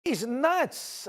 He's nuts.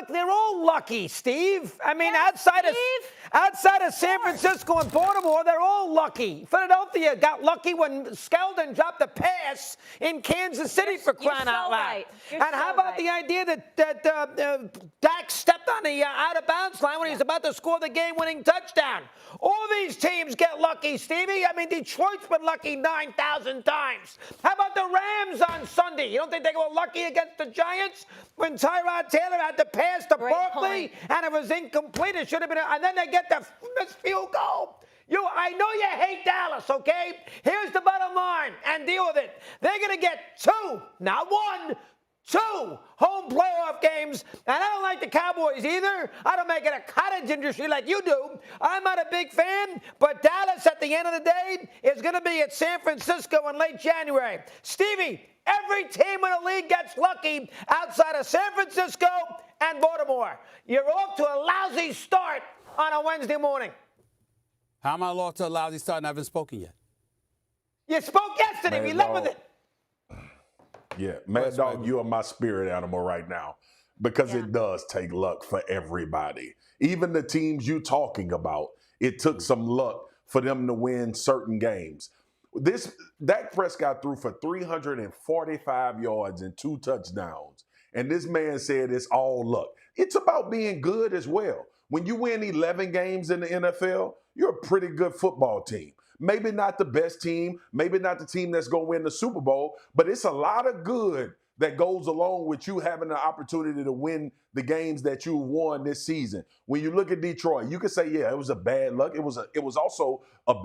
They're all lucky, Steve. I mean, outside of San Francisco and Baltimore, they're all lucky. Philadelphia got lucky when Skeldon dropped a pass in Kansas City for crying out loud. Right. And how about the idea that Dak stepped on the out-of-bounds line when he was about to score the game-winning touchdown? All these teams get lucky, Stevie. I mean, Detroit's been lucky 9,000 times. How about the Rams on Sunday? You don't think they were lucky against the Giants when Tyrod Taylor had to pass to Barkley and it was incomplete? It should have been, and then they get the missed field goal. I know you hate Dallas, okay? Here's the bottom line, and deal with it. They're going to get 2, not 1, 2 home playoff games, and I don't like the Cowboys either. I don't make it a cottage industry like you do. I'm not a big fan, but Dallas at the end of the day is going to be at San Francisco in late January. Stevie, every team in the league gets lucky outside of San Francisco and Baltimore. You're off to a lousy start on a Wednesday morning. How am I off to a lousy start and I haven't spoken yet? You spoke yesterday. We love with it. Yeah, Mad Dog, you are my spirit animal right now because it does take luck for everybody. Even the teams you talking about, it took some luck for them to win certain games. Dak Prescott threw for 345 yards and 2 touchdowns, and this man said it's all luck. It's about being good as well. When you win 11 games in the NFL, you're a pretty good football team. Maybe not the best team, maybe not the team that's going to win the Super Bowl, but it's a lot of good that goes along with you having the opportunity to win the games that you won this season. When you look at Detroit, you could say, yeah, it was a bad luck. It was also a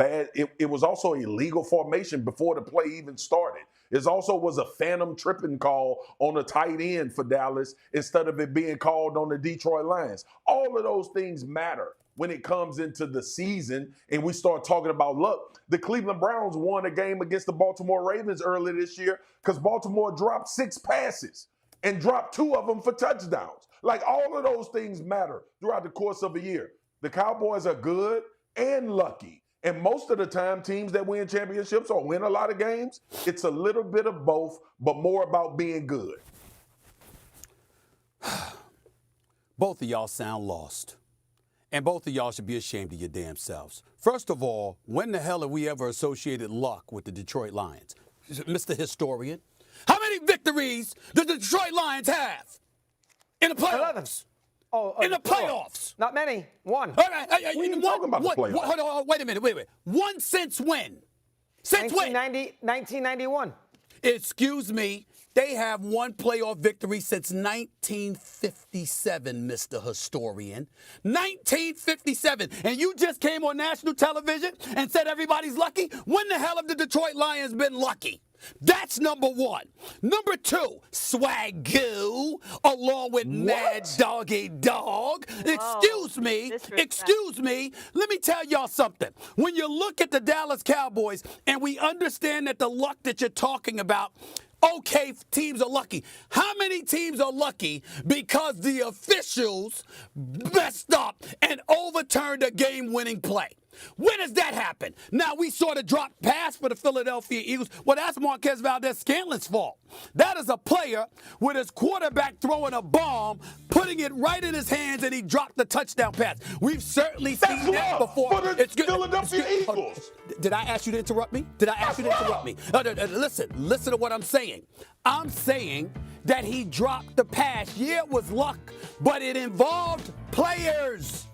legal formation before the play even started. It also was a phantom tripping call on a tight end for Dallas instead of it being called on the Detroit Lions. All of those things matter when it comes into the season and we start talking about luck. The Cleveland Browns won a game against the Baltimore Ravens earlier this year because Baltimore dropped 6 passes and dropped 2 of them for touchdowns. Like, all of those things matter throughout the course of a year. The Cowboys are good and lucky. And most of the time, teams that win championships or win a lot of games, it's a little bit of both, but more about being good. Both of y'all sound lost. And both of y'all should be ashamed of your damn selves. First of all, when the hell have we ever associated luck with the Detroit Lions? Mr. Historian, how many victories do the Detroit Lions have in the playoffs? 11. In the playoffs? Not many. 1. All right. What are you talking about the playoffs? Hold on, wait a minute. Wait. 1 since when? Since 1991. Excuse me. They have 1 playoff victory since 1957, Mr. Historian. 1957. And you just came on national television and said everybody's lucky? When the hell have the Detroit Lions been lucky? That's number 1. Number 2, Swagu, along with Mad Doggy Dog. Excuse me. Let me tell y'all something. When you look at the Dallas Cowboys and we understand that the luck that you're talking about, okay, teams are lucky. How many teams are lucky because the officials messed up and overturned a game-winning play? When does that happen? Now, we saw the drop pass for the Philadelphia Eagles. Well, that's Marquez Valdez-Scantlin's fault. That is a player with his quarterback throwing a bomb, putting it right in his hands, and he dropped the touchdown pass. We've certainly seen that before. For the Philadelphia Eagles. Did I ask you to interrupt me? Listen to what I'm saying. I'm saying that he dropped the pass. Yeah, it was luck, but it involved players.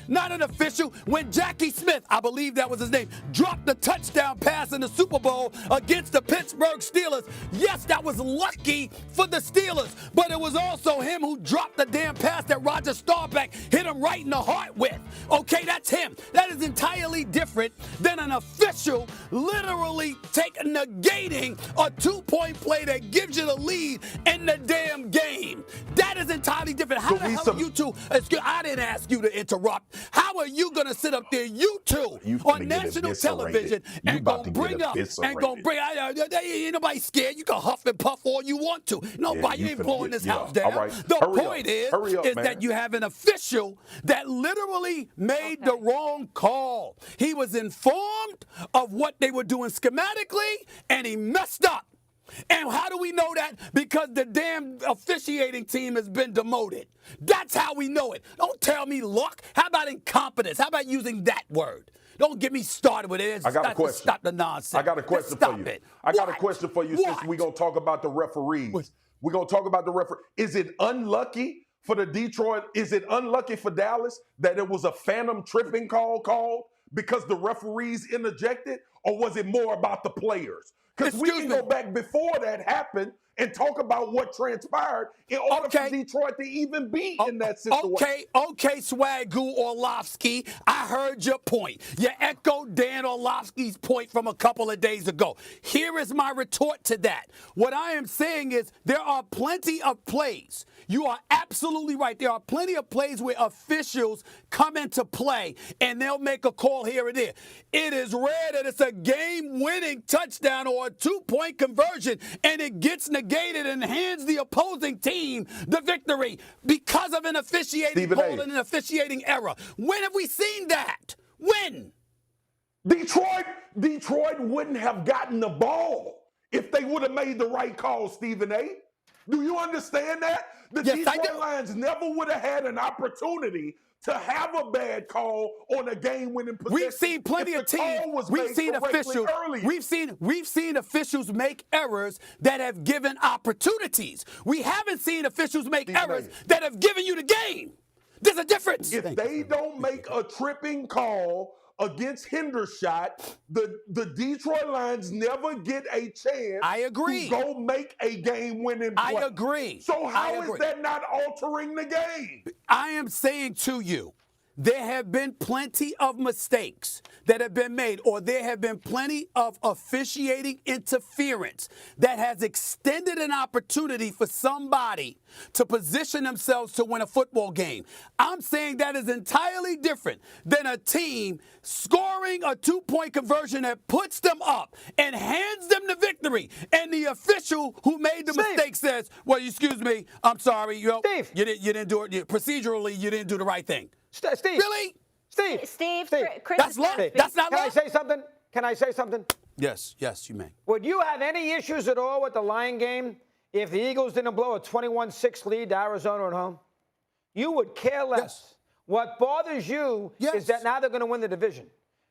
Not an official. When Jackie Smith, I believe that was his name, dropped the touchdown pass in the Super Bowl against the Pittsburgh Steelers, yes, that was lucky for the Steelers, but it was also him who dropped the damn pass that Roger Staubach hit him right in the heart with. Okay, that's him. That is entirely different than an official literally negating a 2-point play that gives you the lead in the damn game. That is entirely different. How the hell are you two? I didn't ask you to interrupt. How are you going to sit up there, you two, on national television and go bring up and go bring? Ain't nobody scared. You can huff and puff all you want to. Nobody ain't blowing this house down. Right. The point is that you have an official that literally made the wrong call. He was informed of what they were doing schematically, and he messed up. And how do we know that? Because the damn officiating team has been demoted. That's how we know it. Don't tell me luck. How about incompetence? How about using that word? Don't get me started with it. I got a question. Stop the nonsense. I got a question for you. I got a question for you since we're going to talk about the referees. We're going to talk about the referee. Is it unlucky for the Detroit? Is it unlucky for Dallas that it was a phantom tripping call called because the referees interjected? Or was it more about the players? Because we can go back before that happened and talk about what transpired in order for Detroit to even be in that situation. Okay, Swagu Orlovsky, I heard your point. You echoed Dan Orlovsky's point from a couple of days ago. Here is my retort to that. What I am saying is there are plenty of plays. You are absolutely right. There are plenty of plays where officials come into play and they'll make a call here and there. It is rare that it's a game-winning touchdown or a two-point conversion and it gets negated and hands the opposing team the victory because of an officiating call and an officiating error. When have we seen that? When? Detroit wouldn't have gotten the ball if they would have made the right call, Stephen A. Do you understand that? The Detroit Lions never would have had an opportunity to have a bad call on a game-winning possession. We've seen plenty of teams. We've seen officials. We've seen officials make errors that have given opportunities. We haven't seen officials make errors that have given you the game. There's a difference. If they don't make a tripping call against Hendershot, the Detroit Lions never get a chance to go make a game-winning play. I agree. So how is that not altering the game? I am saying to you, there have been plenty of mistakes that have been made, or there have been plenty of officiating interference that has extended an opportunity for somebody to position themselves to win a football game. I'm saying that is entirely different than a team scoring a two-point conversion that puts them up and hands them the victory. And the official who made the mistake says, well, excuse me, I'm sorry, you didn't do it. Procedurally, you didn't do the right thing. Steve. Really? Steve. Chris, that's luck. That's not luck. Can I say something? Can I say something? Yes, you may. Would you have any issues at all with the Lion game if the Eagles didn't blow a 21-6 lead to Arizona at home? You would care less. Yes. What bothers you is that now they're going to win the division.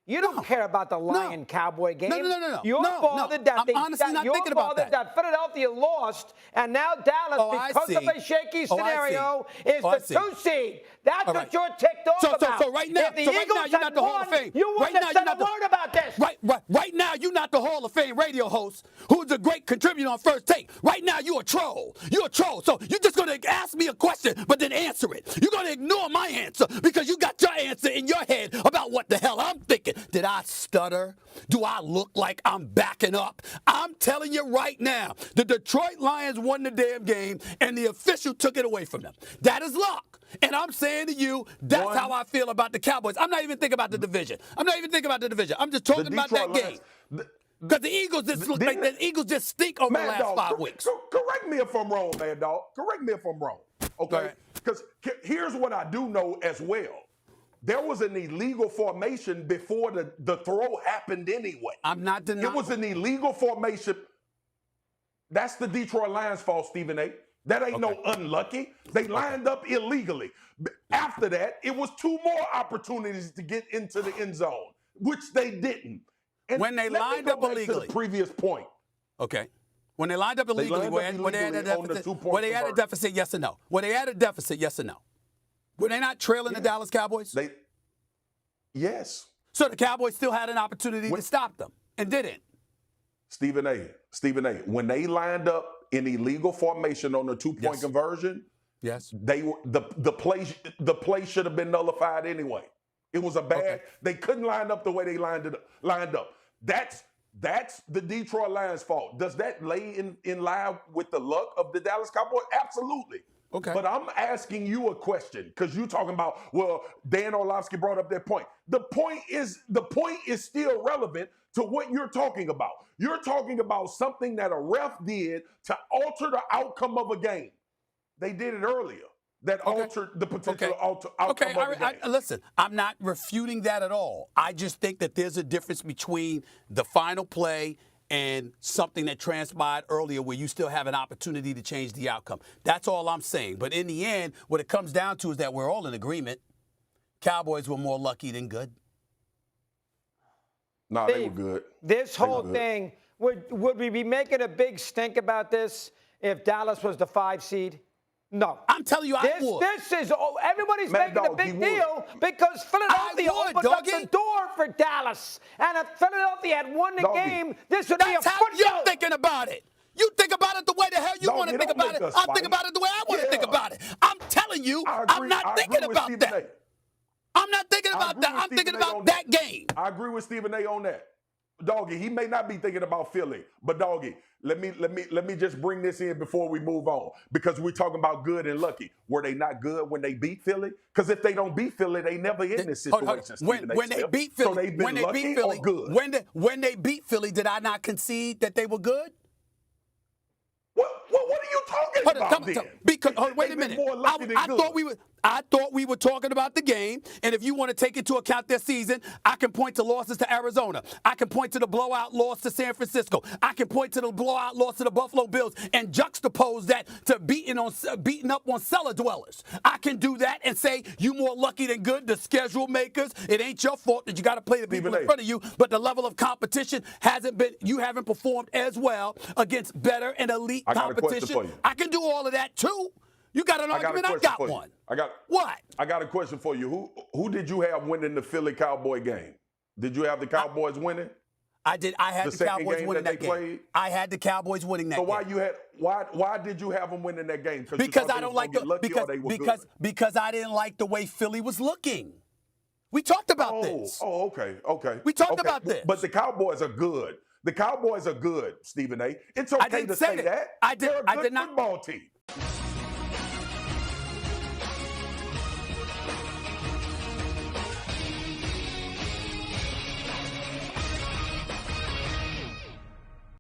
You don't care about the Lion-Cowboy game. No. You're bothered that I'm honestly not thinking about that. Philadelphia lost, and now Dallas, because of a shaky scenario, is the 2 seed. That's what you're ticked off about. So right now, you're not the Hall of Fame. You wouldn't have said a word about this. Right now, you're not the Hall of Fame radio host who's a great contributor on First Take. Right now, you're a troll. You're a troll. So you're just going to ask me a question, but then answer it. You're going to ignore my answer because you got your answer in your head about what the hell I'm thinking. Did I stutter? Do I look like I'm backing up? I'm telling you right now, the Detroit Lions won the damn game, and the official took it away from them. That is luck. And I'm saying to you, that's how I feel about the Cowboys. I'm not even thinking about the division. I'm just talking about that game. Because the Eagles just stink over the last 5 weeks. Correct me if I'm wrong, Mad Dog. Correct me if I'm wrong. Okay? Because here's what I do know as well. There was an illegal formation before the throw happened anyway. I'm not denying. It was an illegal formation. That's the Detroit Lions' fault, Stephen A. That ain't no unlucky. They lined up illegally. After that, it was 2 more opportunities to get into the end zone, which they didn't. And when they lined up illegally. To the previous point. Okay. When they lined up illegally, were they at a deficit, yes or no? Were they at a deficit, yes or no? Were they not trailing the Dallas Cowboys? Yes. So the Cowboys still had an opportunity to stop them and didn't. Stephen A. When they lined up in illegal formation on the 2-point conversion, the play should have been nullified anyway. It was a bad. They couldn't line up the way they lined up. That's the Detroit Lions' fault. Does that lay in line with the luck of the Dallas Cowboys? Absolutely. Okay. But I'm asking you a question because you're talking about, well, Dan Orlovsky brought up that point. The point is still relevant to what you're talking about. You're talking about something that a ref did to alter the outcome of a game. They did it earlier. That altered the potential outcome of the game. Listen, I'm not refuting that at all. I just think that there's a difference between the final play and something that transpired earlier where you still have an opportunity to change the outcome. That's all I'm saying. But in the end, what it comes down to is that we're all in agreement. Cowboys were more lucky than good. No, they were good. This whole thing, would we be making a big stink about this if Dallas was the 5 seed? No. I'm telling you, I would. This is, everybody's Mad making a Dog, big deal because Philadelphia opened up the door for Dallas. And if Philadelphia had won the game, this would be a That's how football. you're thinking about it. You think about it the way the hell you want to think about it. I think about it the way I want to think about it. I'm telling you, I'm not thinking about that. I'm not thinking about that. I'm thinking about that game. I agree with Stephen A. on that. Doggy, he may not be thinking about Philly, but Doggy, let me just bring this in before we move on, because we're talking about good and lucky. Were they not good when they beat Philly? Because if they don't beat Philly, they never in this situation. When they beat Philly, so they've been lucky or good? When they beat Philly, did I not concede that they were good? What are you talking about then? Because wait a minute. I thought we were talking about the game, and if you want to take into account their season, I can point to losses to Arizona. I can point to the blowout loss to San Francisco. I can point to the blowout loss to the Buffalo Bills and juxtapose that to beating up on cellar dwellers. I can do that and say you more lucky than good. The schedule makers, it ain't your fault that you got to play the people in front of you, but the level of competition hasn't been. You haven't performed as well against better and elite competition. I can do all of that too. You got an argument? I got one. What? I got a question for you. Who did you have winning the Philly Cowboy game? Did you have the Cowboys winning? I did. I had the Cowboys winning that game. I had the Cowboys winning that game. So why did you have them winning that game? Because I don't like because I didn't like the way Philly was looking. We talked about this. Oh, okay. We talked about this. But the Cowboys are good. The Cowboys are good, Stephen A. It's okay to say that. I did not. Football team.